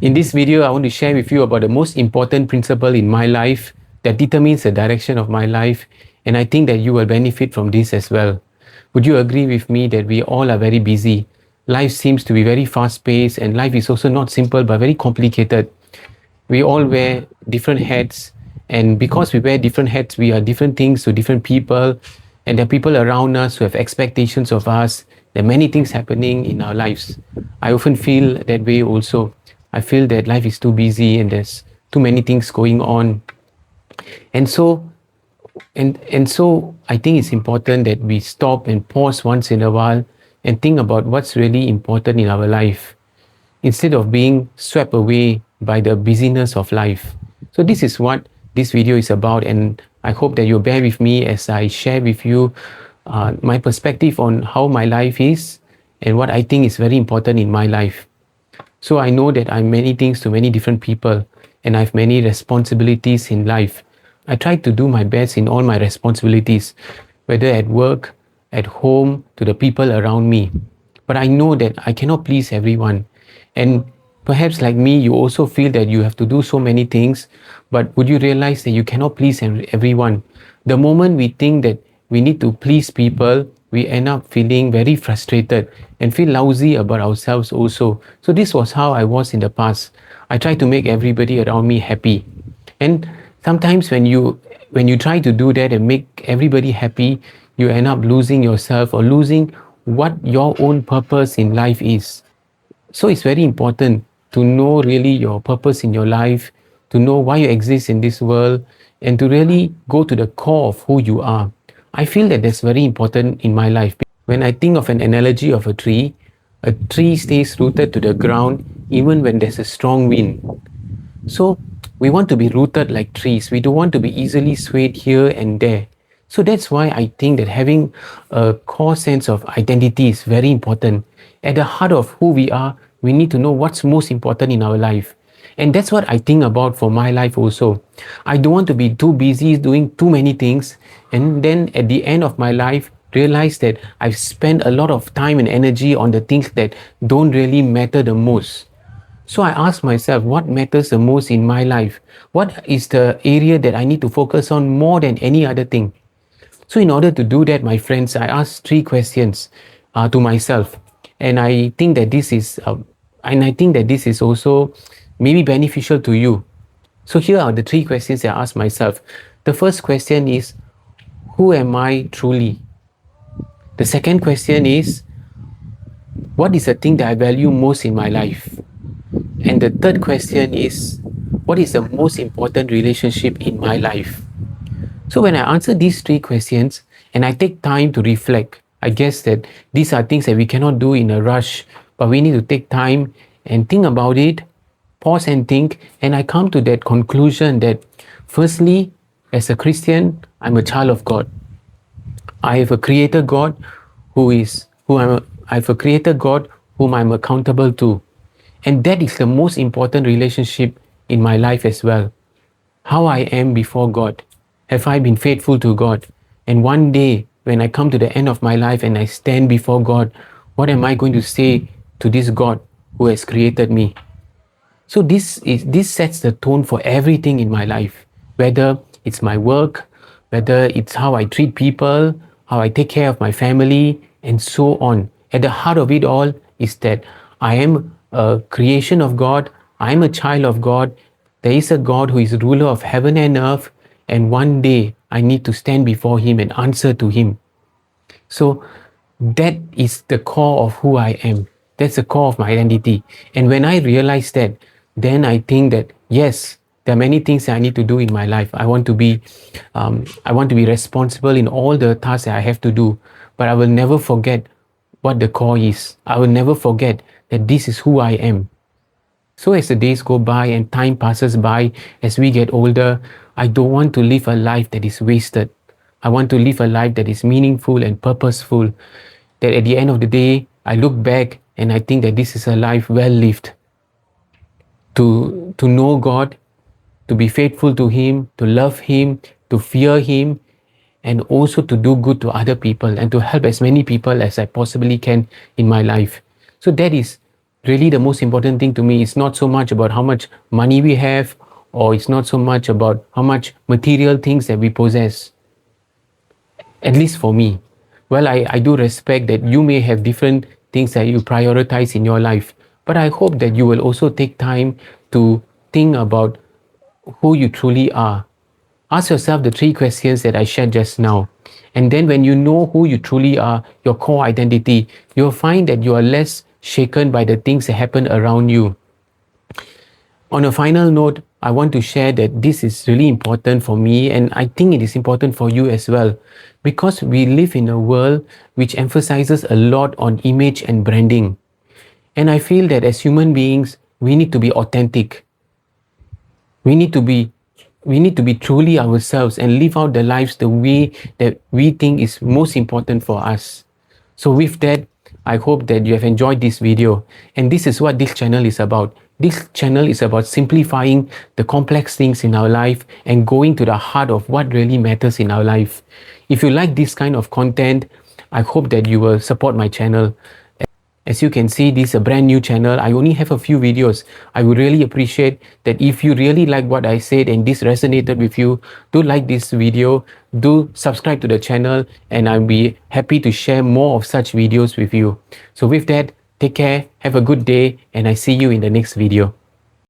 In this video, I want to share with you about the most important principle in my life that determines the direction of my life, and I think that you will benefit from this as well. Would you agree with me that we all are very busy? Life seems to be very fast-paced, and life is also not simple but very complicated. We all wear different hats, and because we wear different hats, we are different things to different people, and there are people around us who have expectations of us. There are many things happening in our lives. I often feel that way also. I feel that life is too busy and there's too many things going on. And so I think it's important that we stop and pause once in a while and think about what's really important in our life instead of being swept away by the busyness of life. So this is what this video is about, and I hope that you'll bear with me as I share with you my perspective on how my life is and what I think is very important in my life. So I know that I'm many things to many different people, and I have many responsibilities in life. I try to do my best in all my responsibilities, whether at work, at home, to the people around me. But I know that I cannot please everyone. And perhaps like me, you also feel that you have to do so many things, but would you realize that you cannot please everyone? The moment we think that we need to please people, we end up feeling very frustrated and feel lousy about ourselves also. So this was how I was in the past. I tried to make everybody around me happy. And sometimes when you try to do that and make everybody happy, you end up losing yourself or losing what your own purpose in life is. So it's very important to know really your purpose in your life, to know why you exist in this world, and to really go to the core of who you are. I feel that that's very important in my life. When I think of an analogy of a tree stays rooted to the ground even when there's a strong wind. So we want to be rooted like trees. We don't want to be easily swayed here and there. So that's why I think that having a core sense of identity is very important. At the heart of who we are, we need to know what's most important in our life. And that's what I think about for my life also. I don't want to be too busy doing too many things, and then at the end of my life, realize that I've spent a lot of time and energy on the things that don't really matter the most. So I ask myself, what matters the most in my life? What is the area that I need to focus on more than any other thing? So in order to do that, my friends, I asked 3 questions to myself. And I think that this is also maybe beneficial to you. So here are the 3 questions I asked myself. The first question is, who am I truly? The second question is, what is the thing that I value most in my life? And the third question is, what is the most important relationship in my life? So when I answer these 3 questions and I take time to reflect, I guess that these are things that we cannot do in a rush, but we need to take time and think about it, pause and think, and I come to that conclusion that firstly, as a Christian, I'm a child of God. I have a creator God I have a creator God whom I'm accountable to. And that is the most important relationship in my life as well. How I am before God. Have I been faithful to God? And one day, when I come to the end of my life and I stand before God, what am I going to say to this God who has created me? So this sets the tone for everything in my life, whether it's my work, whether it's how I treat people, how I take care of my family, and so on. At the heart of it all is that I am a creation of God, I am a child of God, there is a God who is ruler of heaven and earth, and one day I need to stand before Him and answer to Him. So that is the core of who I am. That's the core of my identity. And when I realize that, then I think that yes, there are many things that I need to do in my life. I want to be responsible in all the tasks that I have to do, but I will never forget what the core is. I will never forget that this is who I am. So as the days go by and time passes by, as we get older, I don't want to live a life that is wasted. I want to live a life that is meaningful and purposeful. That at the end of the day, I look back and I think that this is a life well lived. To know God, to be faithful to Him, to love Him, to fear Him, and also to do good to other people and to help as many people as I possibly can in my life. So that is really the most important thing to me is not so much about how much money we have, or it's not so much about how much material things that we possess. At least for me. Well, I do respect that you may have different things that you prioritize in your life, but I hope that you will also take time to think about who you truly are. Ask yourself the 3 questions that I shared just now. And then when you know who you truly are, your core identity, you'll find that you are less shaken by the things that happen around you. On a final note, I want to share that this is really important for me, and I think it is important for you as well, because we live in a world which emphasizes a lot on image and branding. And I feel that as human beings, we need to be authentic. We need to be truly ourselves and live out the lives the way that we think is most important for us. So with that, I hope that you have enjoyed this video, and this is what this channel is about. This channel is about simplifying the complex things in our life and going to the heart of what really matters in our life. If you like this kind of content, I hope that you will support my channel. As you can see, this is a brand new channel. I only have a few videos. I would really appreciate that if you really like what I said and this resonated with you, do like this video, do subscribe to the channel, and I'll be happy to share more of such videos with you. So with that, take care, have a good day, and I see you in the next video.